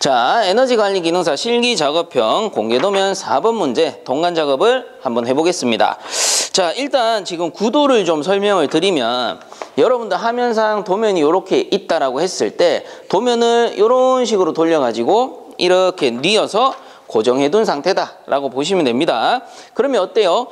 자, 에너지관리기능사 실기작업형 공개도면 4번 문제 동간작업을 한번 해보겠습니다. 자, 일단 지금 구도를 좀 설명을 드리면 여러분들 화면상 도면이 이렇게 있다라고 했을 때 도면을 이런 식으로 돌려가지고 이렇게 뉘어서 고정해둔 상태다라고 보시면 됩니다. 그러면 어때요?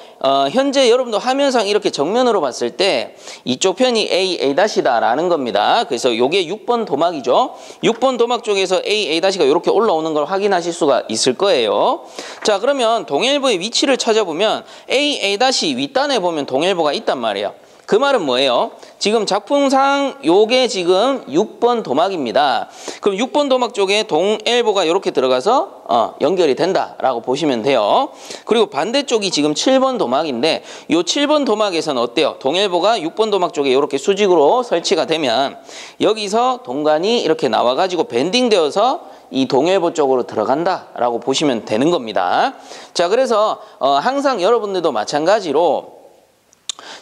현재 여러분들 화면상 이렇게 정면으로 봤을 때 이쪽 편이 A-A'다라는 겁니다. 그래서 이게 6번 도막이죠. 6번 도막 쪽에서 A-A'가 이렇게 올라오는 걸 확인하실 수가 있을 거예요. 자, 그러면 동일보의 위치를 찾아보면 A-A' 윗단에 보면 동일보가 있단 말이에요. 그 말은 뭐예요? 지금 작품상 요게 지금 6번 도막입니다. 그럼 6번 도막 쪽에 동일보가 이렇게 들어가서 연결이 된다라고 보시면 돼요. 그리고 반대쪽이 지금 7번 도막인데 요 7번 도막에서는 어때요? 동일보가 6번 도막 쪽에 이렇게 수직으로 설치가 되면 여기서 동간이 이렇게 나와가지고 밴딩되어서 이 동일보 쪽으로 들어간다라고 보시면 되는 겁니다. 자, 그래서 항상 여러분들도 마찬가지로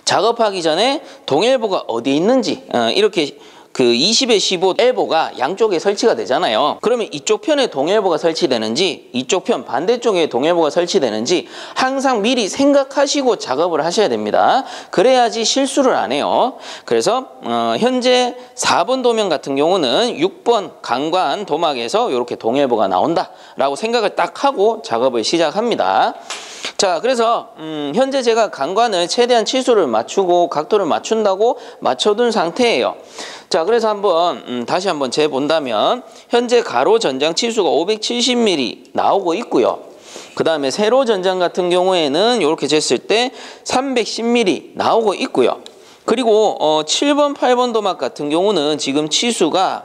작업하기 전에 동일보가 어디 있는지 이렇게 그 20에 15 일보가 양쪽에 설치가 되잖아요. 그러면 이쪽 편에 동일보가 설치되는지 이쪽 편 반대쪽에 동일보가 설치되는지 항상 미리 생각하시고 작업을 하셔야 됩니다. 그래야지 실수를 안 해요. 그래서 현재 4번 도면 같은 경우는 6번 강관 도막에서 이렇게 동일보가 나온다라고 생각을 딱 하고 작업을 시작합니다. 자, 그래서 현재 제가 강관을 최대한 치수를 맞추고 각도를 맞춘다고 맞춰둔 상태예요. 자, 그래서 한번 다시 한번 재본다면 현재 가로 전장 치수가 570mm 나오고 있고요. 그 다음에 세로 전장 같은 경우에는 이렇게 쟀을 때 310mm 나오고 있고요. 그리고 7번, 8번 도막 같은 경우는 지금 치수가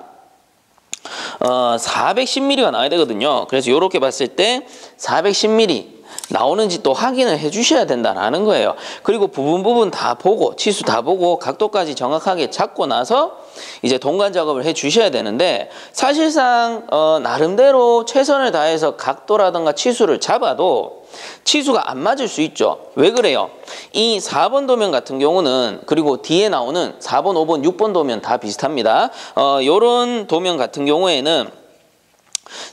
410mm가 나와야 되거든요. 그래서 이렇게 봤을 때 410mm 나오는지 또 확인을 해 주셔야 된다는 거예요. 그리고 부분 다 보고 치수 다 보고 각도까지 정확하게 잡고 나서 이제 동간 작업을 해 주셔야 되는데 사실상 나름대로 최선을 다해서 각도라든가 치수를 잡아도 치수가 안 맞을 수 있죠. 왜 그래요? 이 4번 도면 같은 경우는 그리고 뒤에 나오는 4번, 5번, 6번 도면 다 비슷합니다. 요런 도면 같은 경우에는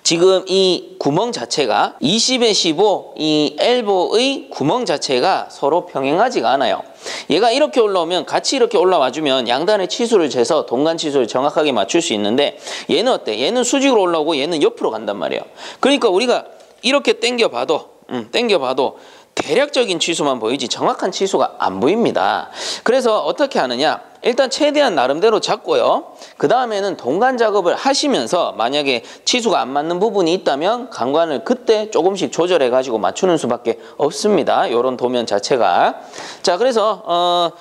지금 이 구멍 자체가 20에 15 이 엘보의 구멍 자체가 서로 평행하지가 않아요. 얘가 이렇게 올라오면 같이 이렇게 올라와주면 양단의 치수를 재서 동간 치수를 정확하게 맞출 수 있는데 얘는 어때? 얘는 수직으로 올라오고 얘는 옆으로 간단 말이에요. 그러니까 우리가 이렇게 당겨봐도 대략적인 치수만 보이지 정확한 치수가 안 보입니다. 그래서 어떻게 하느냐? 일단 최대한 나름대로 잡고요. 그 다음에는 동간 작업을 하시면서 만약에 치수가 안 맞는 부분이 있다면 강관을 그때 조금씩 조절해 가지고 맞추는 수밖에 없습니다. 이런 도면 자체가. 자, 그래서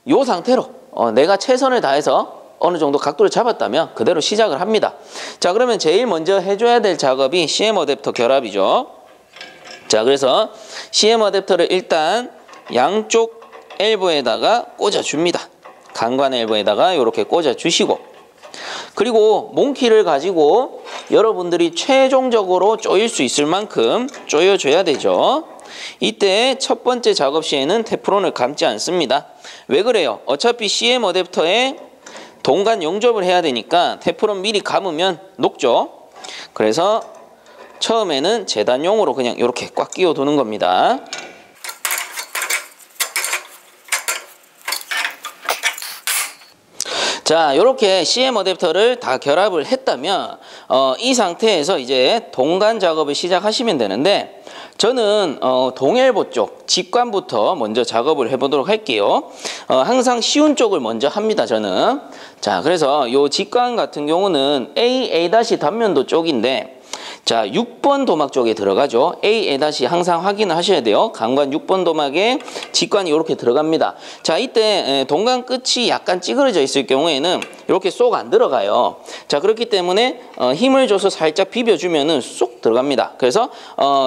요 상태로 내가 최선을 다해서 어느 정도 각도를 잡았다면 그대로 시작을 합니다. 자, 그러면 제일 먼저 해줘야 될 작업이 CM 어댑터 결합이죠. 자, 그래서 CM 어댑터를 일단 양쪽 엘보에다가 꽂아줍니다. 강관 엘보에다가 이렇게 꽂아주시고 그리고 몽키를 가지고 여러분들이 최종적으로 조일 수 있을 만큼 조여줘야 되죠. 이때 첫 번째 작업 시에는 테프론을 감지 않습니다. 왜 그래요? 어차피 CM 어댑터에 동간 용접을 해야 되니까 테프론 미리 감으면 녹죠. 그래서 처음에는 재단용으로 그냥 이렇게 꽉 끼워 두는 겁니다. 자, 이렇게 CM 어댑터를 다 결합을 했다면 이 상태에서 이제 동간 작업을 시작하시면 되는데 저는 동일보 쪽 직관부터 먼저 작업을 해보도록 할게요. 항상 쉬운 쪽을 먼저 합니다, 저는. 자, 그래서 요 직관 같은 경우는 A 단면도 쪽인데 자, 6번 도막 쪽에 들어가죠. A 항상 확인을 하셔야 돼요. 강관 6번 도막에 직관이 이렇게 들어갑니다. 자, 이때 동간 끝이 약간 찌그러져 있을 경우에는 이렇게 쏙 안 들어가요. 자, 그렇기 때문에 힘을 줘서 살짝 비벼주면은 쏙 들어갑니다. 그래서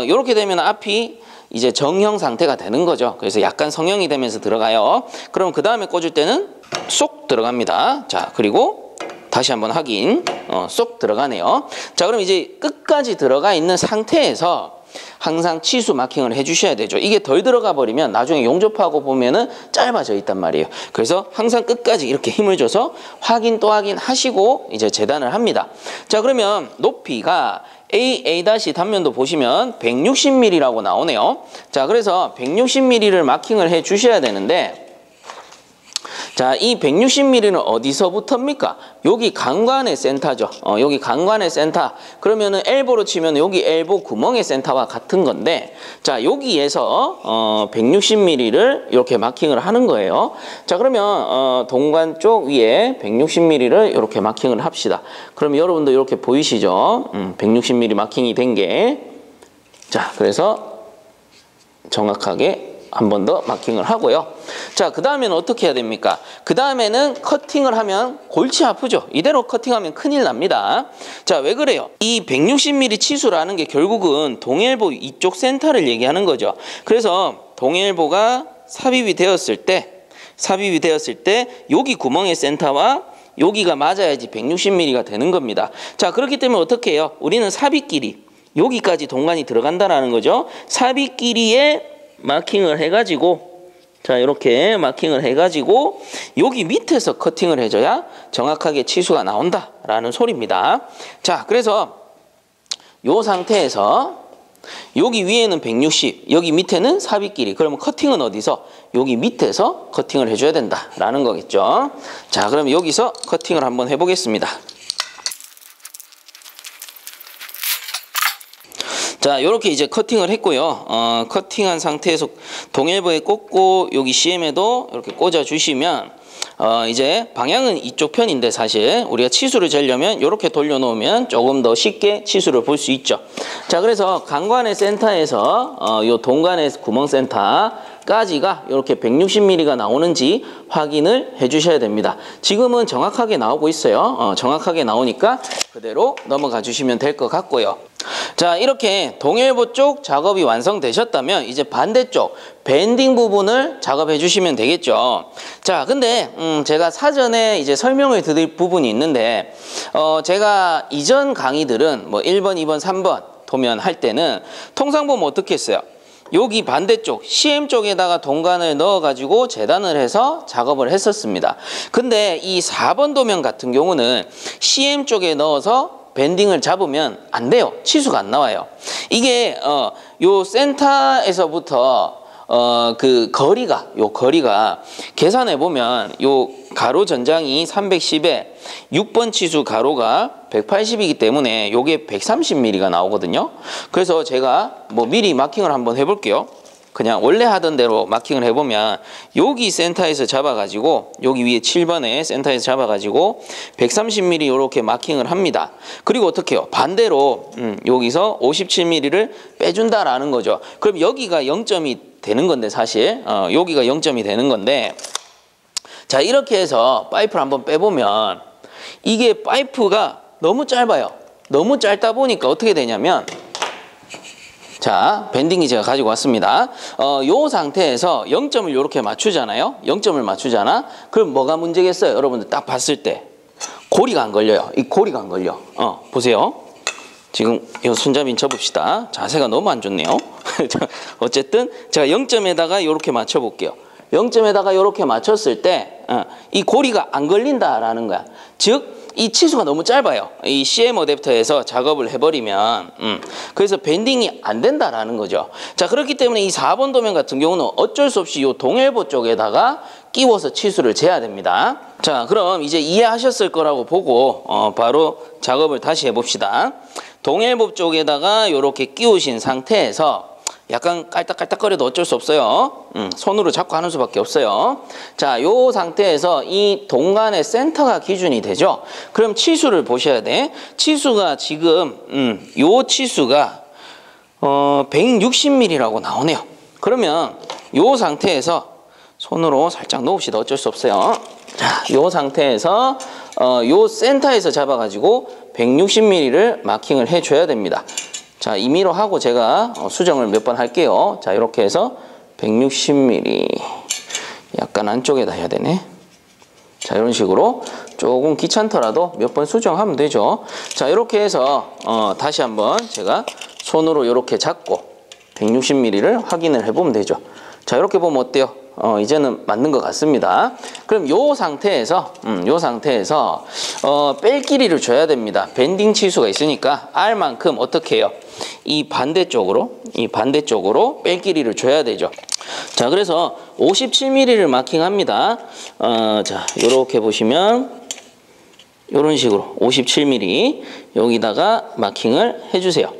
이렇게 되면 앞이 이제 정형 상태가 되는 거죠. 그래서 약간 성형이 되면서 들어가요. 그럼 그 다음에 꽂을 때는 쏙 들어갑니다. 자, 그리고 다시 한번 확인. 쏙 들어가네요. 자, 그럼 이제 끝까지 들어가 있는 상태에서 항상 치수 마킹을 해주셔야 되죠. 이게 덜 들어가 버리면 나중에 용접하고 보면은 짧아져 있단 말이에요. 그래서 항상 끝까지 이렇게 힘을 줘서 확인 또 확인하시고 이제 재단을 합니다. 자, 그러면 높이가 A 단면도 보시면 160mm라고 나오네요. 자, 그래서 160mm를 마킹을 해 주셔야 되는데, 자, 이 160mm는 어디서부터입니까? 여기 강관의 센터죠. 여기 강관의 센터. 그러면은 엘보로 치면 여기 엘보 구멍의 센터와 같은 건데, 자, 여기에서 160mm를 이렇게 마킹을 하는 거예요. 자, 그러면 동관 쪽 위에 160mm를 이렇게 마킹을 합시다. 그럼 여러분도 이렇게 보이시죠? 160mm 마킹이 된 게. 자, 그래서 정확하게 한 번 더 마킹을 하고요. 자, 그 다음에는 어떻게 해야 됩니까? 그 다음에는 커팅을 하면 골치 아프죠. 이대로 커팅하면 큰일 납니다. 자, 왜 그래요? 이 160mm 치수라는 게 결국은 동일보 이쪽 센터를 얘기하는 거죠. 그래서 동일보가 삽입이 되었을 때 여기 구멍의 센터와 여기가 맞아야지 160mm가 되는 겁니다. 자, 그렇기 때문에 어떻게 해요? 우리는 삽입 길이, 여기까지 동관이 들어간다라는 거죠. 삽입 길이에 마킹을 해가지고, 자, 이렇게 마킹을 해가지고 여기 밑에서 커팅을 해줘야 정확하게 치수가 나온다라는 소리입니다. 자, 그래서 이 상태에서 여기 위에는 160, 여기 밑에는 삽입 길이. 그러면 커팅은 어디서? 여기 밑에서 커팅을 해줘야 된다라는 거겠죠. 자, 그럼 여기서 커팅을 한번 해보겠습니다. 자, 요렇게 이제 커팅을 했고요. 커팅한 상태에서 동일보에 꽂고 여기 CM에도 이렇게 꽂아 주시면 이제 방향은 이쪽 편인데 사실 우리가 치수를 재려면 이렇게 돌려놓으면 조금 더 쉽게 치수를 볼 수 있죠. 자, 그래서 강관의 센터에서 요 동관의 구멍 센터까지가 이렇게 160mm가 나오는지 확인을 해 주셔야 됩니다. 지금은 정확하게 나오고 있어요. 정확하게 나오니까 그대로 넘어가 주시면 될 것 같고요. 자, 이렇게 동일보 쪽 작업이 완성되셨다면 이제 반대쪽 밴딩 부분을 작업해 주시면 되겠죠. 자, 근데 제가 사전에 이제 설명을 드릴 부분이 있는데 제가 이전 강의들은 뭐 1번, 2번, 3번 도면 할 때는 통상 보면 어떻게 했어요? 여기 반대쪽 CM 쪽에다가 동관을 넣어 가지고 재단을 해서 작업을 했었습니다. 근데 이 4번 도면 같은 경우는 CM 쪽에 넣어서 밴딩을 잡으면 안 돼요. 치수가 안 나와요. 이게 요 센터에서부터 그 거리가 계산해 보면 요 가로 전장이 310에 6번 치수 가로가 180이기 때문에 요게 130mm가 나오거든요. 그래서 제가 뭐 미리 마킹을 한번 해볼게요. 그냥 원래 하던 대로 마킹을 해보면 여기 센터에서 잡아가지고 여기 위에 7번에 센터에서 잡아가지고 130mm 이렇게 마킹을 합니다. 그리고 어떻게 해요? 반대로 여기서 57mm를 빼준다라는 거죠. 그럼 여기가 0점이 되는 건데 사실 여기가 0점이 되는 건데, 자, 이렇게 해서 파이프를 한번 빼보면 이게 파이프가 너무 짧아요. 너무 짧다 보니까 어떻게 되냐면, 자, 밴딩이 제가 가지고 왔습니다. 요 상태에서 0점을 이렇게 맞추잖아요. 0점을 맞추잖아. 그럼 뭐가 문제겠어요? 여러분들 딱 봤을 때 고리가 안 걸려요. 이 고리가 안 걸려. 보세요. 지금 이 손잡이 접읍시다. 자세가 너무 안 좋네요. 어쨌든 제가 0점에다가 이렇게 맞춰볼게요. 0점에다가 이렇게 맞췄을 때 이 고리가 안 걸린다라는 거야. 즉 이 치수가 너무 짧아요. 이 CM 어댑터에서 작업을 해버리면 그래서 밴딩이 안 된다라는 거죠. 자, 그렇기 때문에 이 4번 도면 같은 경우는 어쩔 수 없이 이 동일보 쪽에다가 끼워서 치수를 재야 됩니다. 자, 그럼 이제 이해하셨을 거라고 보고 바로 작업을 다시 해봅시다. 동일보 쪽에다가 이렇게 끼우신 상태에서 약간 깔딱깔딱거려도 어쩔 수 없어요. 손으로 잡고 하는 수밖에 없어요. 자, 요 상태에서 이 동관의 센터가 기준이 되죠. 그럼 치수를 보셔야 돼. 치수가 지금 요 치수가 160mm라고 나오네요. 그러면 요 상태에서 손으로 살짝 놓읍시다. 어쩔 수 없어요. 자, 요 상태에서 요 센터에서 잡아가지고 160mm를 마킹을 해줘야 됩니다. 자, 임의로 하고 제가 수정을 몇 번 할게요. 자, 이렇게 해서 160mm 약간 안쪽에다 해야 되네. 자, 이런 식으로 조금 귀찮더라도 몇 번 수정하면 되죠. 자, 이렇게 해서 다시 한번 제가 손으로 이렇게 잡고 160mm를 확인을 해보면 되죠. 자, 이렇게 보면 어때요? 이제는 맞는 것 같습니다. 그럼 요 상태에서 뺄 길이를 줘야 됩니다. 밴딩 치수가 있으니까 R만큼 어떻게 해요? 이 반대쪽으로 뺄 길이를 줘야 되죠. 자, 그래서 57mm를 마킹합니다. 자, 요렇게 보시면 이런 식으로 57mm 여기다가 마킹을 해주세요.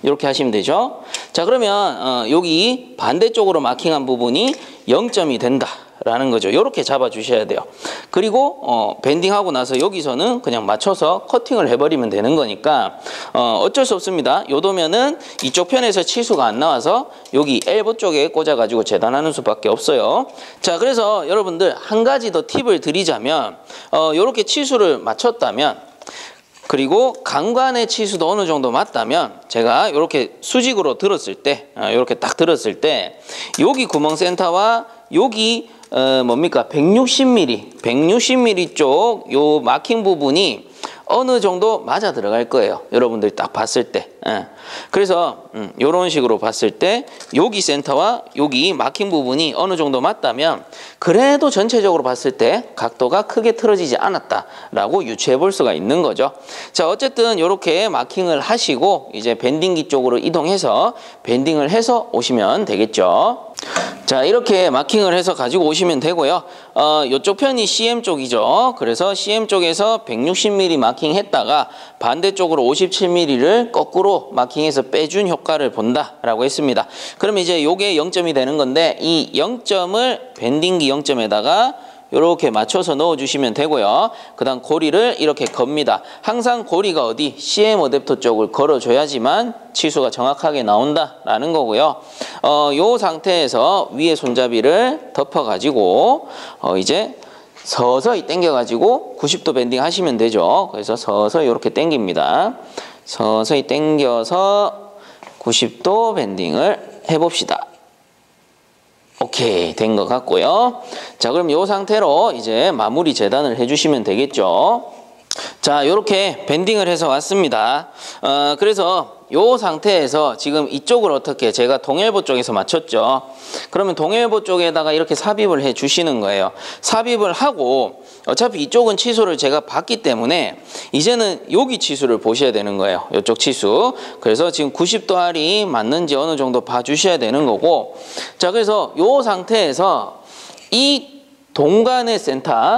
이렇게 하시면 되죠. 자, 그러면 여기 반대쪽으로 마킹한 부분이 0점이 된다라는 거죠. 이렇게 잡아주셔야 돼요. 그리고 밴딩하고 나서 여기서는 그냥 맞춰서 커팅을 해버리면 되는 거니까 어쩔 수 없습니다. 요 도면은 이쪽 편에서 치수가 안 나와서 여기 엘보 쪽에 꽂아가지고 재단하는 수밖에 없어요. 자, 그래서 여러분들 한 가지 더 팁을 드리자면 이렇게 치수를 맞췄다면 그리고 강관의 치수도 어느 정도 맞다면 제가 이렇게 수직으로 들었을 때 이렇게 딱 들었을 때 여기 구멍 센터와 여기 뭡니까 160mm 쪽 요 마킹 부분이 어느 정도 맞아 들어갈 거예요. 여러분들이 딱 봤을 때. 그래서 이런 식으로 봤을 때 여기 센터와 여기 마킹 부분이 어느 정도 맞다면 그래도 전체적으로 봤을 때 각도가 크게 틀어지지 않았다라고 유추해 볼 수가 있는 거죠. 자, 어쨌든 이렇게 마킹을 하시고 이제 밴딩기 쪽으로 이동해서 밴딩을 해서 오시면 되겠죠. 자, 이렇게 마킹을 해서 가지고 오시면 되고요. 이쪽 편이 CM 쪽이죠. 그래서 CM 쪽에서 160mm 마킹했다가 반대쪽으로 57mm를 거꾸로 마킹해서 빼준 효과를 본다라고 했습니다. 그럼 이제 요게 0점이 되는 건데 이 0점을 밴딩기 0점에다가 이렇게 맞춰서 넣어주시면 되고요. 그 다음 고리를 이렇게 겁니다. 항상 고리가 어디? CM 어댑터 쪽을 걸어줘야지만 치수가 정확하게 나온다라는 거고요. 요 상태에서 위에 손잡이를 덮어가지고 이제 서서히 당겨가지고 90도 밴딩 하시면 되죠. 그래서 서서히 이렇게 당깁니다. 서서히 당겨서 90도 밴딩을 해봅시다. 오케이, 된 것 같고요. 자, 그럼 이 상태로 이제 마무리 재단을 해주시면 되겠죠. 자, 이렇게 밴딩을 해서 왔습니다. 그래서 이 상태에서 지금 이쪽을 어떻게 제가 동일보 쪽에서 맞췄죠. 그러면 동일보 쪽에다가 이렇게 삽입을 해 주시는 거예요. 삽입을 하고 어차피 이쪽은 치수를 제가 봤기 때문에 이제는 여기 치수를 보셔야 되는 거예요. 이쪽 치수. 그래서 지금 90도 R이 맞는지 어느 정도 봐주셔야 되는 거고, 자, 그래서 이 상태에서 이 동간의 센터,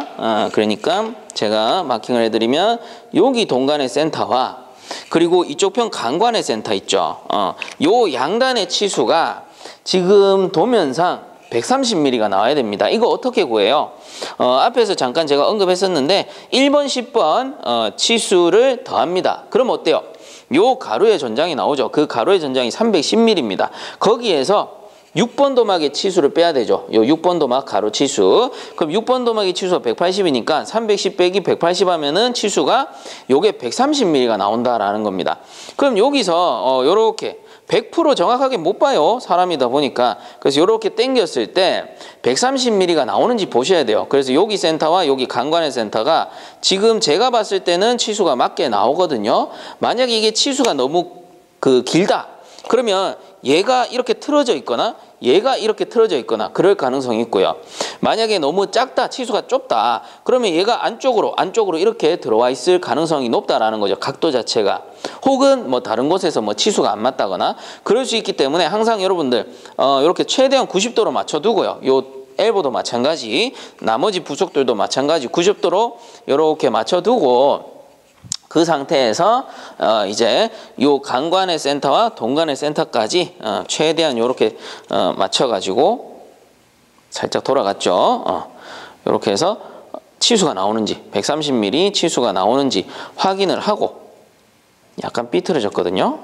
그러니까 제가 마킹을 해드리면 여기 동간의 센터와 그리고 이쪽 편 강관의 센터 있죠. 요 양단의 치수가 지금 도면상 130mm가 나와야 됩니다. 이거 어떻게 구해요? 앞에서 잠깐 제가 언급했었는데 1번, 10번 치수를 더합니다. 그럼 어때요? 요 가로의 전장이 나오죠. 그 가로의 전장이 310mm입니다. 거기에서 6번 도막의 치수를 빼야 되죠. 요 6번 도막 가로 치수. 그럼 6번 도막의 치수가 180이니까 310 빼기 180 하면은 치수가 요게 130mm가 나온다라는 겁니다. 그럼 여기서 요렇게 100% 정확하게 못 봐요. 사람이다 보니까. 그래서 요렇게 당겼을 때 130mm가 나오는지 보셔야 돼요. 그래서 여기 센터와 여기 강관의 센터가 지금 제가 봤을 때는 치수가 맞게 나오거든요. 만약에 이게 치수가 너무 길다. 그러면 얘가 이렇게 틀어져 있거나 얘가 이렇게 틀어져 있거나 그럴 가능성이 있고요. 만약에 너무 작다, 치수가 좁다, 그러면 얘가 안쪽으로 이렇게 들어와 있을 가능성이 높다라는 거죠. 각도 자체가. 혹은 뭐 다른 곳에서 뭐 치수가 안 맞다거나 그럴 수 있기 때문에 항상 여러분들 이렇게 최대한 90도로 맞춰두고요. 요 엘보도 마찬가지, 나머지 부속들도 마찬가지 90도로 이렇게 맞춰두고 그 상태에서 이제 요 강관의 센터와 동관의 센터까지 최대한 요렇게 맞춰가지고 살짝 돌아갔죠. 요렇게 해서 치수가 나오는지 130mm 치수가 나오는지 확인을 하고 약간 삐뚤어졌거든요.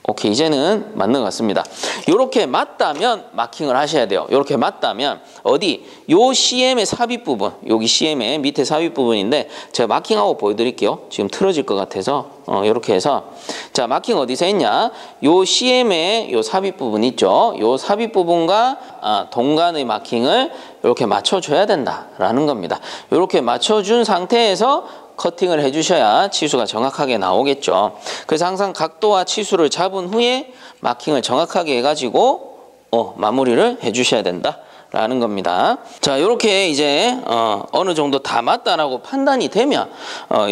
오케이, 이제는 맞는 것 같습니다. 요렇게 맞다면 마킹을 하셔야 돼요. 요렇게 맞다면 어디? 요 CM의 삽입 부분, 여기 CM의 밑에 삽입 부분인데 제가 마킹하고 보여드릴게요. 지금 틀어질 것 같아서 요렇게 해서 자, 마킹 어디서 했냐? 요 CM의 요 삽입 부분 있죠? 요 삽입 부분과 동간의 마킹을 이렇게 맞춰줘야 된다라는 겁니다. 이렇게 맞춰준 상태에서 커팅을 해주셔야 치수가 정확하게 나오겠죠. 그래서 항상 각도와 치수를 잡은 후에 마킹을 정확하게 해가지고 마무리를 해주셔야 된다 라는 겁니다. 자, 요렇게 이제 어느 정도 다 맞다라고 판단이 되면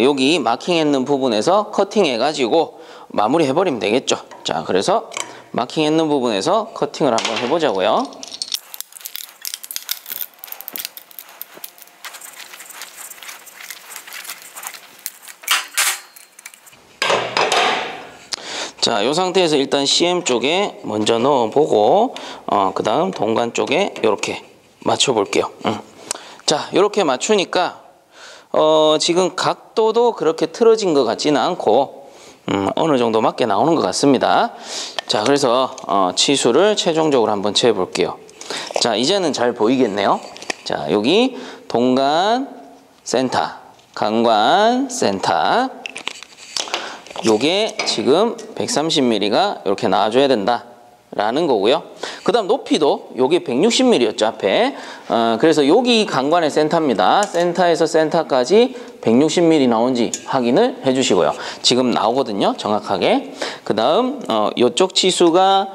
여기 마킹했는 부분에서 커팅해가지고 마무리 해버리면 되겠죠. 자, 그래서 마킹했는 부분에서 커팅을 한번 해보자고요. 자, 이 상태에서 일단 CM 쪽에 먼저 넣어보고 그 다음 동간 쪽에 이렇게 맞춰볼게요. 자, 이렇게 맞추니까 지금 각도도 그렇게 틀어진 것 같지는 않고 어느 정도 맞게 나오는 것 같습니다. 자, 그래서 치수를 최종적으로 한번 재볼게요. 자, 이제는 잘 보이겠네요. 자, 여기 동간 센터, 강관 센터, 요게 지금 130mm가 이렇게 나와줘야 된다 라는 거고요. 그 다음 높이도 요게 160mm였죠 앞에. 그래서 여기 강관의 센터입니다. 센터에서 센터까지 160mm 나온지 확인을 해주시고요. 지금 나오거든요 정확하게. 그 다음 요쪽 치수가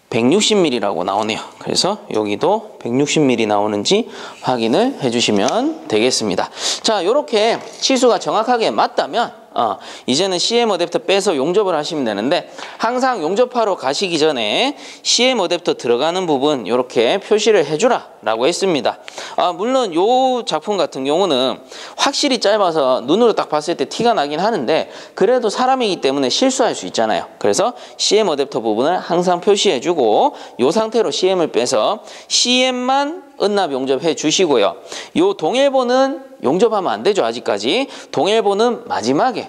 160mm라고 나오네요. 그래서 여기도 160mm 나오는지 확인을 해주시면 되겠습니다. 자, 요렇게 치수가 정확하게 맞다면 이제는 CM 어댑터 빼서 용접을 하시면 되는데, 항상 용접하러 가시기 전에 CM 어댑터 들어가는 부분 이렇게 표시를 해주라 라고 했습니다. 물론 요 작품 같은 경우는 확실히 짧아서 눈으로 딱 봤을 때 티가 나긴 하는데, 그래도 사람이기 때문에 실수할 수 있잖아요. 그래서 CM 어댑터 부분을 항상 표시해주고 요 상태로 CM을 빼서 CM만 은납 용접해 주시고요. 요 동일본은 용접하면 안 되죠. 아직까지. 동일본은 마지막에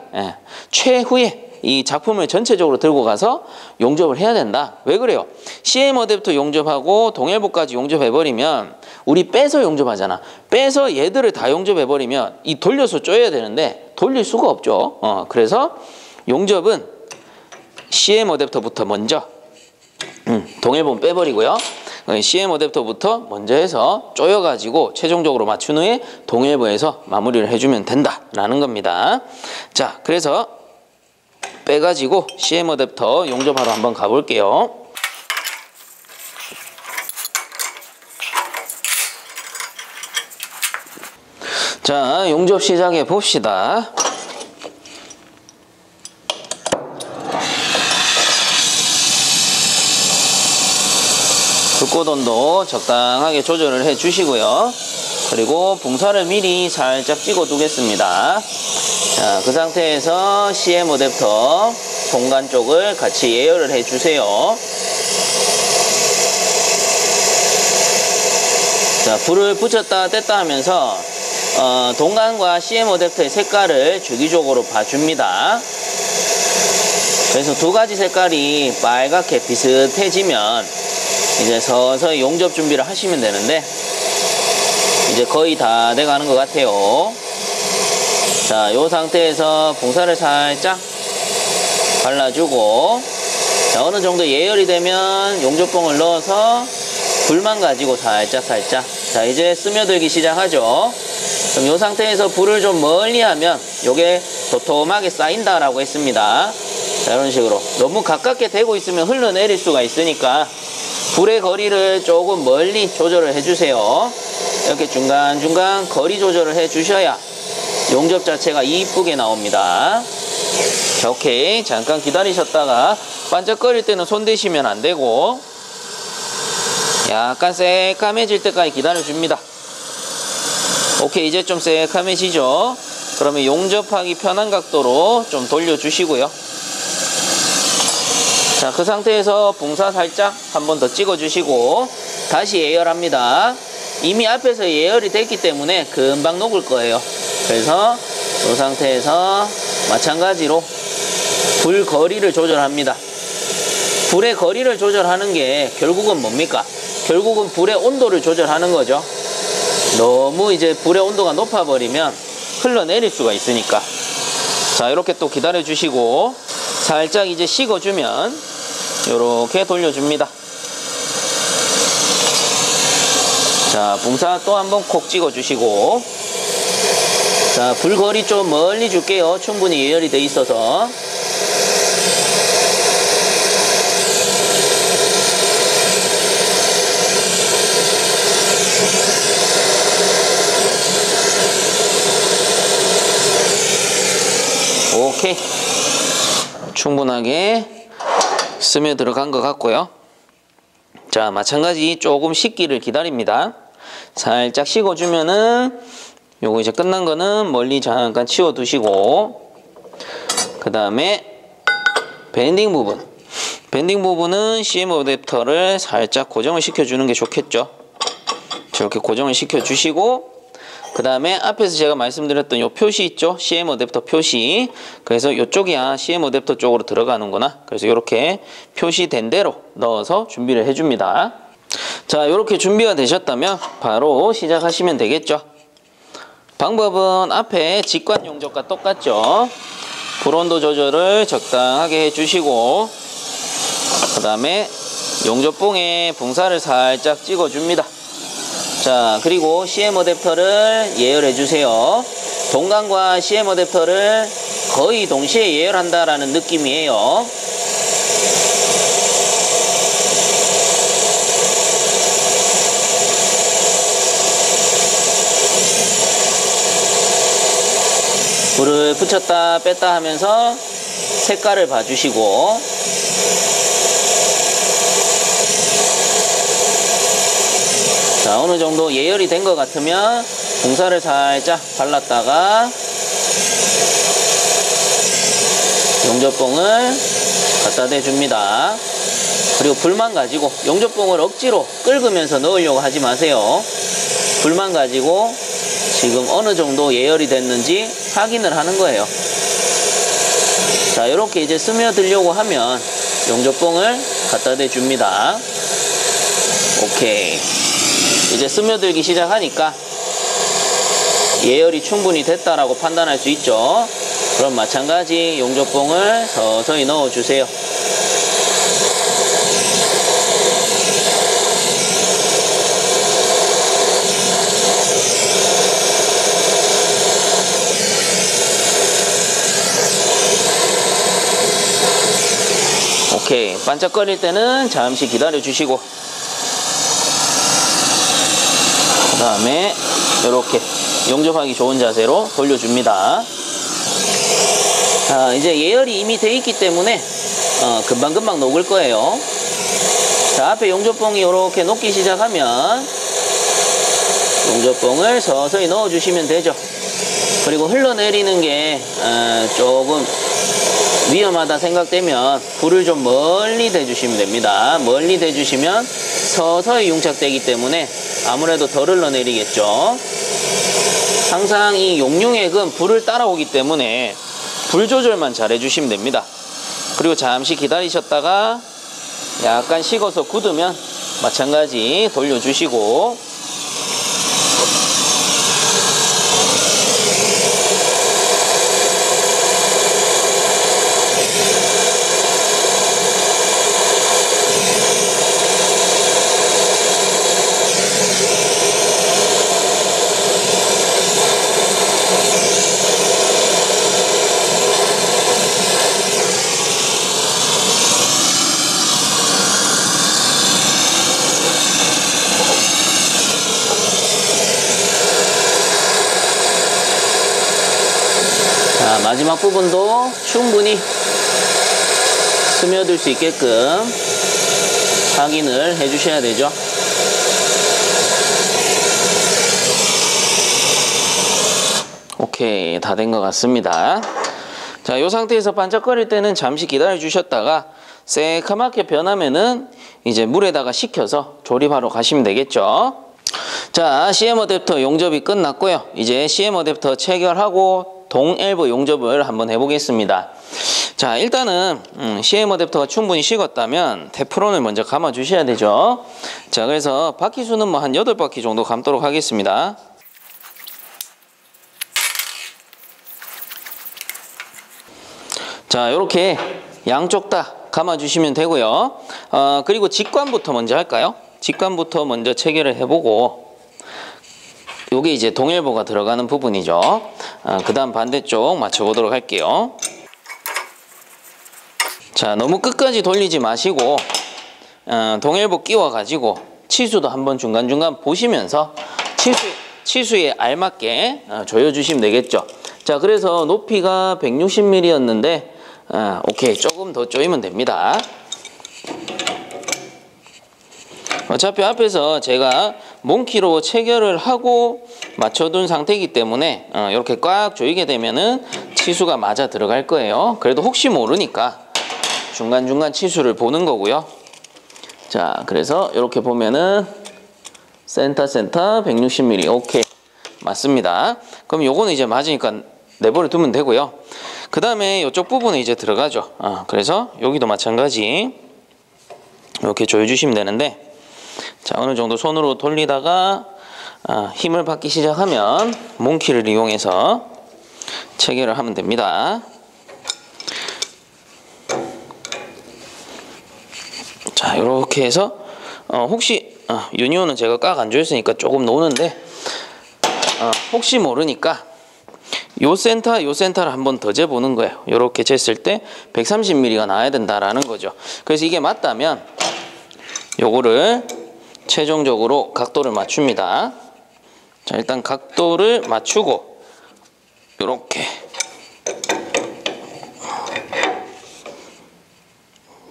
최후에 이 작품을 전체적으로 들고 가서 용접을 해야 된다. 왜 그래요? CM 어댑터 용접하고 동일본까지 용접해버리면 우리 빼서 용접하잖아. 빼서 얘들을 다 용접해버리면 이 돌려서 쪼여야 되는데 돌릴 수가 없죠. 그래서 용접은 CM 어댑터부터 먼저 동일본 빼버리고요. CM 어댑터부터 먼저 해서 쪼여가지고 최종적으로 맞춘 후에 동일부에서 마무리를 해주면 된다라는 겁니다. 자, 그래서 빼가지고 CM 어댑터 용접하러 한번 가볼게요. 자, 용접 시작해 봅시다. 불꽃 온도 적당하게 조절을 해 주시고요. 그리고 붕사를 미리 살짝 찍어 두겠습니다. 자, 그 상태에서 CM 어댑터 동간 쪽을 같이 예열을 해 주세요. 자, 불을 붙였다 뗐다 하면서 동간과 CM 어댑터의 색깔을 주기적으로 봐줍니다. 그래서 두 가지 색깔이 빨갛게 비슷해지면 이제 서서히 용접 준비를 하시면 되는데, 이제 거의 다 돼가는 것 같아요. 자, 요 상태에서 붕사를 살짝 발라주고, 자, 어느 정도 예열이 되면 용접봉을 넣어서 불만 가지고 살짝 자, 이제 스며들기 시작하죠. 그럼 요 상태에서 불을 좀 멀리 하면 요게 도톰하게 쌓인다라고 했습니다. 자, 이런 식으로 너무 가깝게 대고 있으면 흘러내릴 수가 있으니까 불의 거리를 조금 멀리 조절을 해주세요. 이렇게 중간중간 거리 조절을 해주셔야 용접 자체가 이쁘게 나옵니다. 자, 오케이. 잠깐 기다리셨다가 반짝거릴 때는 손 대시면 안 되고 약간 새까매질 때까지 기다려줍니다. 오케이. 이제 좀 새까매지죠? 그러면 용접하기 편한 각도로 좀 돌려주시고요. 자, 그 상태에서 붕사 살짝 한 번 더 찍어주시고 다시 예열합니다. 이미 앞에서 예열이 됐기 때문에 금방 녹을 거예요. 그래서 이 상태에서 마찬가지로 불 거리를 조절합니다. 불의 거리를 조절하는 게 결국은 뭡니까? 결국은 불의 온도를 조절하는 거죠. 너무 이제 불의 온도가 높아버리면 흘러내릴 수가 있으니까. 자, 이렇게 또 기다려 주시고 살짝 이제 식어주면 이렇게 돌려줍니다. 자, 붕사 또 한번 콕 찍어 주시고, 자, 불거리 좀 멀리 줄게요. 충분히 예열이 돼 있어서. 오케이. 충분하게 스며 들어간 것 같고요. 자, 마찬가지 조금 식기를 기다립니다. 살짝 식어주면은 요거 이제 끝난 거는 멀리 잠깐 치워 두시고, 그 다음에 밴딩 부분은 CM 어댑터를 살짝 고정을 시켜주는 게 좋겠죠. 저렇게 고정을 시켜주시고, 그 다음에 앞에서 제가 말씀드렸던 요 표시 있죠? CM 어댑터 표시. 그래서 요쪽이야 CM 어댑터 쪽으로 들어가는구나. 그래서 이렇게 표시된 대로 넣어서 준비를 해줍니다. 자, 이렇게 준비가 되셨다면 바로 시작하시면 되겠죠. 방법은 앞에 직관 용접과 똑같죠. 불온도 조절을 적당하게 해주시고, 그 다음에 용접봉에 붕사를 살짝 찍어줍니다. 자, 그리고 CM 어댑터를 예열해 주세요. 동강과 CM 어댑터를 거의 동시에 예열한다라는 느낌이에요. 불을 붙였다 뺐다 하면서 색깔을 봐주시고, 자, 어느 정도 예열이 된 것 같으면 붕사를 살짝 발랐다가 용접봉을 갖다 대줍니다. 그리고 불만 가지고 용접봉을 억지로 긁으면서 넣으려고 하지 마세요. 불만 가지고 지금 어느 정도 예열이 됐는지 확인을 하는 거예요. 자, 이렇게 이제 스며들려고 하면 용접봉을 갖다 대줍니다. 오케이. 이제 스며들기 시작하니까 예열이 충분히 됐다라고 판단할 수 있죠. 그럼 마찬가지 용접봉을 서서히 넣어주세요. 오케이. 반짝거릴 때는 잠시 기다려 주시고, 그 다음에 이렇게 용접하기 좋은 자세로 돌려줍니다. 자, 이제 예열이 이미 돼 있기 때문에 금방금방 녹을 거예요. 자, 앞에 용접봉이 이렇게 녹기 시작하면 용접봉을 서서히 넣어주시면 되죠. 그리고 흘러내리는 게 조금 위험하다 생각되면 불을 좀 멀리 대주시면 됩니다. 멀리 대주시면 서서히 융착되기 때문에 아무래도 덜 흘러내리겠죠. 항상 이 용융액은 불을 따라오기 때문에 불 조절만 잘 해주시면 됩니다. 그리고 잠시 기다리셨다가 약간 식어서 굳으면 마찬가지 돌려주시고, 마지막 부분도 충분히 스며들 수 있게끔 확인을 해 주셔야 되죠. 오케이, 다 된 것 같습니다. 자, 이 상태에서 반짝거릴 때는 잠시 기다려 주셨다가 새카맣게 변하면은 이제 물에다가 식혀서 조립하러 가시면 되겠죠. 자, CM 어댑터 용접이 끝났고요. 이제 CM 어댑터 체결하고 동엘보 용접을 한번 해보겠습니다. 자, 일단은 CM 어댑터가 충분히 식었다면 테프론을 먼저 감아 주셔야 되죠. 자, 그래서 바퀴 수는 뭐 한 8바퀴 정도 감도록 하겠습니다. 자, 이렇게 양쪽 다 감아 주시면 되고요. 그리고 직관부터 먼저 할까요? 직관부터 먼저 체결을 해보고, 요게 이제 동일보가 들어가는 부분이죠. 그 다음 반대쪽 맞춰보도록 할게요. 자, 너무 끝까지 돌리지 마시고 동일보 끼워가지고 치수도 한번 중간중간 보시면서 치수에 알맞게 조여주시면 되겠죠. 자, 그래서 높이가 160mm였는데 오케이, 조금 더 조이면 됩니다. 어차피 앞에서 제가 몽키로 체결을 하고 맞춰둔 상태이기 때문에 이렇게 꽉 조이게 되면은 치수가 맞아 들어갈 거예요. 그래도 혹시 모르니까 중간중간 치수를 보는 거고요. 자, 그래서 이렇게 보면은 센터 160mm 오케이, 맞습니다. 그럼 요거는 이제 맞으니까 내버려 두면 되고요. 그 다음에 이쪽 부분에 이제 들어가죠. 그래서 여기도 마찬가지 이렇게 조여주시면 되는데, 자, 어느 정도 손으로 돌리다가 힘을 받기 시작하면 몽키를 이용해서 체결을 하면 됩니다. 자, 이렇게 해서 혹시 유니온은 제가 꽉 안 조였으니까 조금 노는데 혹시 모르니까 요 센터를 한번 더 재보는 거예요. 이렇게 쟀을 때 130mm가 나와야 된다라는 거죠. 그래서 이게 맞다면 요거를 최종적으로 각도를 맞춥니다. 자, 일단 각도를 맞추고 요렇게,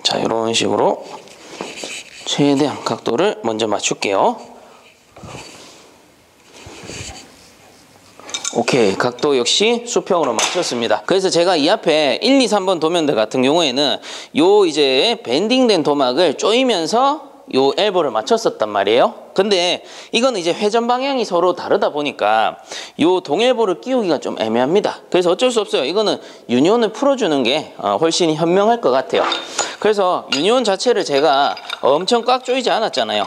자, 이런 식으로 최대한 각도를 먼저 맞출게요. 오케이, 각도 역시 수평으로 맞췄습니다. 그래서 제가 이 앞에 1, 2, 3번 도면대 같은 경우에는 요 이제 밴딩된 도막을 조이면서 요 엘보를 맞췄었단 말이에요. 근데 이거는 이제 회전 방향이 서로 다르다 보니까 요 동엘보를 끼우기가 좀 애매합니다. 그래서 어쩔 수 없어요. 이거는 유니온을 풀어주는 게 훨씬 현명할 것 같아요. 그래서 유니온 자체를 제가 엄청 꽉 조이지 않았잖아요.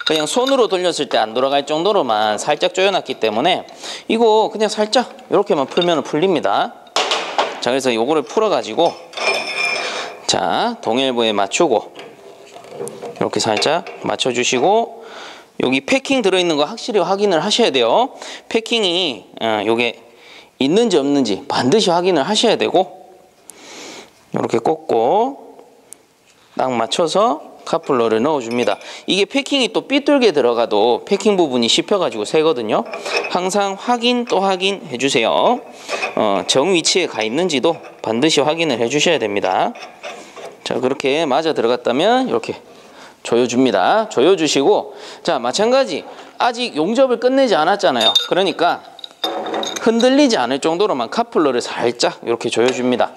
그냥 손으로 돌렸을 때 안 돌아갈 정도로만 살짝 조여놨기 때문에 이거 그냥 살짝 이렇게만 풀면 풀립니다. 자, 그래서 요거를 풀어가지고, 자, 동일보에 맞추고 이렇게 살짝 맞춰주시고, 여기 패킹 들어있는 거 확실히 확인을 하셔야 돼요. 패킹이 요게 있는지 없는지 반드시 확인을 하셔야 되고, 이렇게 꽂고 딱 맞춰서 카플러를 넣어줍니다. 이게 패킹이 또 삐뚤게 들어가도 패킹 부분이 씹혀가지고 새거든요. 항상 확인 또 확인 해주세요. 정 위치에 가 있는지도 반드시 확인을 해주셔야 됩니다. 자, 그렇게 맞아 들어갔다면 이렇게 조여줍니다. 조여주시고, 자, 마찬가지 아직 용접을 끝내지 않았잖아요. 그러니까 흔들리지 않을 정도로만 카플러를 살짝 이렇게 조여줍니다.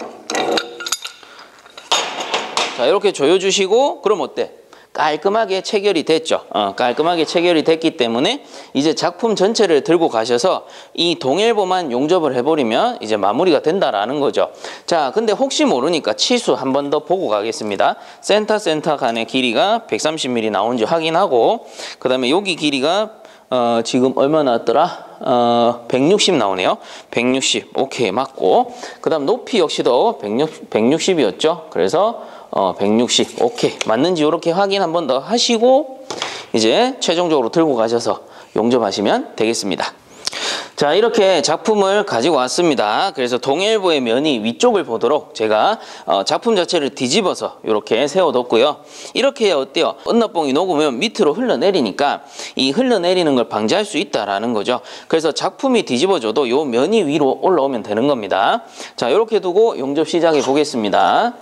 자, 이렇게 조여주시고, 그럼 어때? 깔끔하게 체결이 됐죠. 깔끔하게 체결이 됐기 때문에 이제 작품 전체를 들고 가셔서 이 동일보만 용접을 해버리면 이제 마무리가 된다라는 거죠. 자, 근데 혹시 모르니까 치수 한 번 더 보고 가겠습니다. 센터 간의 길이가 130mm 나온지 확인하고, 그 다음에 여기 길이가 지금 얼마 나왔더라? 160 나오네요. 160 오케이, 맞고, 그 다음 높이 역시도 160이었죠. 그래서 160 오케이, 맞는지 이렇게 확인 한 번 더 하시고 이제 최종적으로 들고 가셔서 용접하시면 되겠습니다. 자, 이렇게 작품을 가지고 왔습니다. 그래서 동일보의 면이 위쪽을 보도록 제가 작품 자체를 뒤집어서 이렇게 세워뒀고요. 이렇게 해야 어때요? 은납봉이 녹으면 밑으로 흘러내리니까 이 흘러내리는 걸 방지할 수 있다라는 거죠. 그래서 작품이 뒤집어져도 이 면이 위로 올라오면 되는 겁니다. 자, 이렇게 두고 용접 시작해 보겠습니다.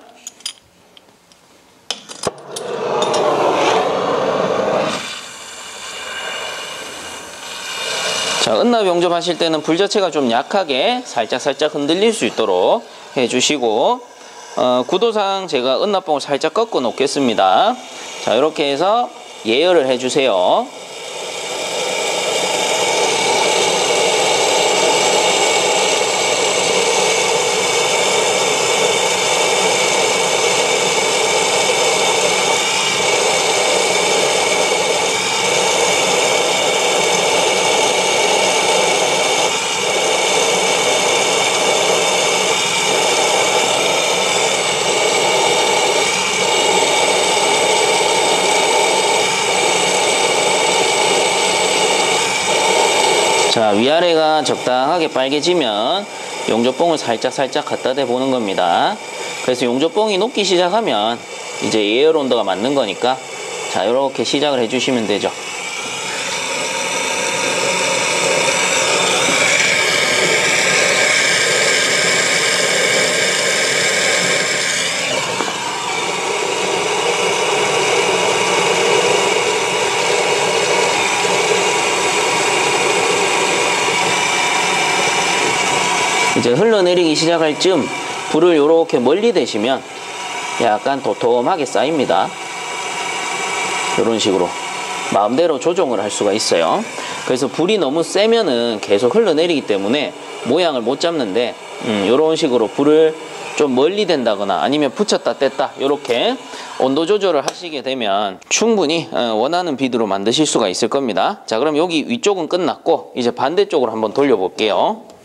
자, 은납 용접하실 때는 불 자체가 좀 약하게 살짝 흔들릴 수 있도록 해주시고, 구도상 제가 은납봉을 살짝 꺾어 놓겠습니다. 자, 이렇게 해서 예열을 해주세요. 자, 위아래가 적당하게 빨개지면 용접봉을 살짝 갖다 대보는 겁니다. 그래서 용접봉이 녹기 시작하면 이제 예열 온도가 맞는 거니까 자, 이렇게 시작을 해주시면 되죠. 이제 흘러내리기 시작할 즈음 불을 이렇게 멀리 대시면 약간 도톰하게 쌓입니다. 이런 식으로 마음대로 조정을 할 수가 있어요. 그래서 불이 너무 세면은 계속 흘러내리기 때문에 모양을 못 잡는데 이런 식으로 불을 좀 멀리 댄다거나 아니면 붙였다 뗐다 이렇게 온도 조절을 하시게 되면 충분히 원하는 비드로 만드실 수가 있을 겁니다. 자, 그럼 여기 위쪽은 끝났고 이제 반대쪽으로 한번 돌려볼게요.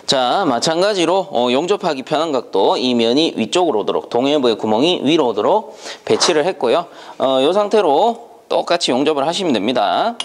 자, 마찬가지로 용접하기 편한 각도 이 면이 위쪽으로 오도록 동해부의 구멍이 위로 오도록 배치를 했고요. 이 상태로 똑같이 용접을 하시면 됩니다.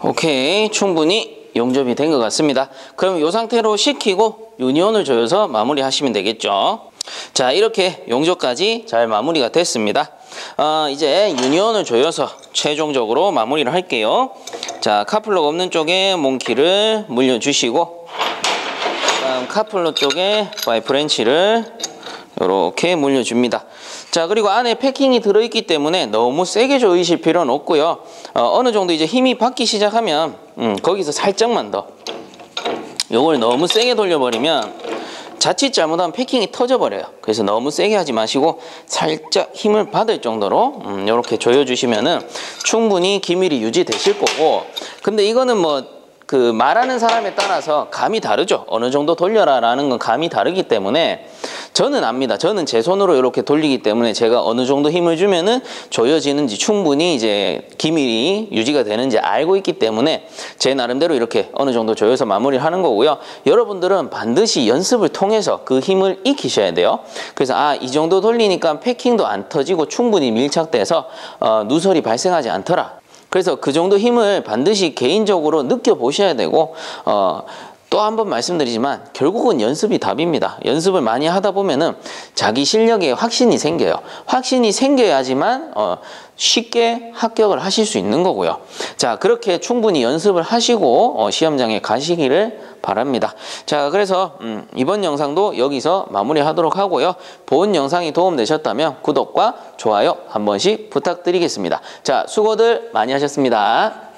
오케이, 충분히 용접이 된 것 같습니다. 그럼 이 상태로 식히고 유니온을 조여서 마무리 하시면 되겠죠. 자, 이렇게 용접까지 잘 마무리가 됐습니다. 이제 유니온을 조여서 최종적으로 마무리를 할게요. 자, 카플러가 없는 쪽에 몽키를 물려주시고 다음 카플러 쪽에 파이프 렌치를 이렇게 물려줍니다. 자, 그리고 안에 패킹이 들어있기 때문에 너무 세게 조이실 필요는 없고요. 어느 정도 이제 힘이 받기 시작하면 거기서 살짝만 더, 요걸 너무 세게 돌려버리면 자칫 잘못하면 패킹이 터져버려요. 그래서 너무 세게 하지 마시고 살짝 힘을 받을 정도로 이렇게 조여주시면은 충분히 기밀이 유지되실 거고, 근데 이거는 뭐 그 말하는 사람에 따라서 감이 다르죠. 어느 정도 돌려라 라는 건 감이 다르기 때문에 저는 압니다. 저는 제 손으로 이렇게 돌리기 때문에 제가 어느 정도 힘을 주면은 조여지는지 충분히 이제 기밀이 유지가 되는지 알고 있기 때문에 제 나름대로 이렇게 어느 정도 조여서 마무리를 하는 거고요. 여러분들은 반드시 연습을 통해서 그 힘을 익히셔야 돼요. 그래서 이 정도 돌리니까 패킹도 안 터지고 충분히 밀착돼서 누설이 발생하지 않더라. 그래서 그 정도 힘을 반드시 개인적으로 느껴보셔야 되고, 또 한 번 말씀드리지만 결국은 연습이 답입니다. 연습을 많이 하다 보면은 자기 실력에 확신이 생겨요. 확신이 생겨야지만 쉽게 합격을 하실 수 있는 거고요. 자, 그렇게 충분히 연습을 하시고 시험장에 가시기를 바랍니다. 자, 그래서 이번 영상도 여기서 마무리하도록 하고요. 본 영상이 도움되셨다면 구독과 좋아요 한 번씩 부탁드리겠습니다. 자, 수고들 많이 하셨습니다.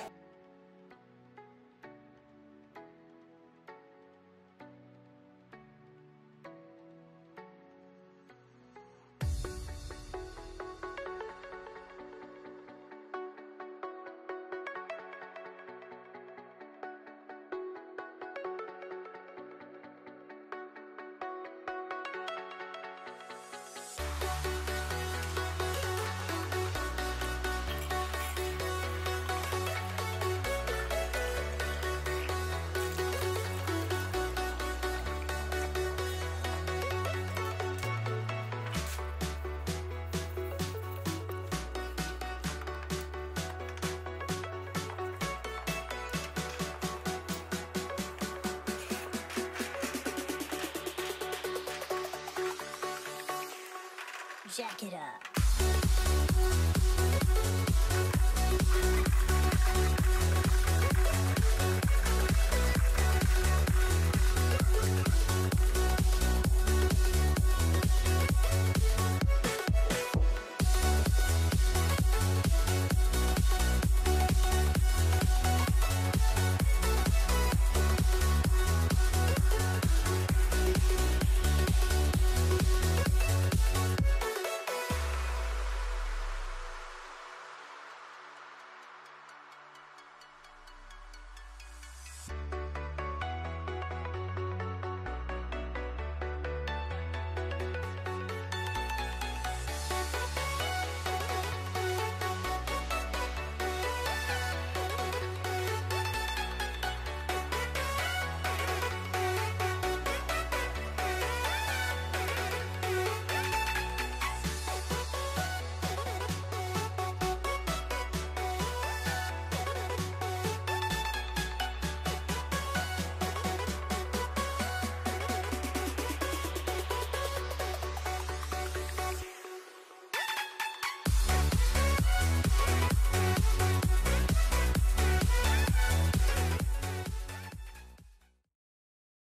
Jack it up.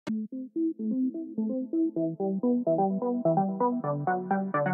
Thank you.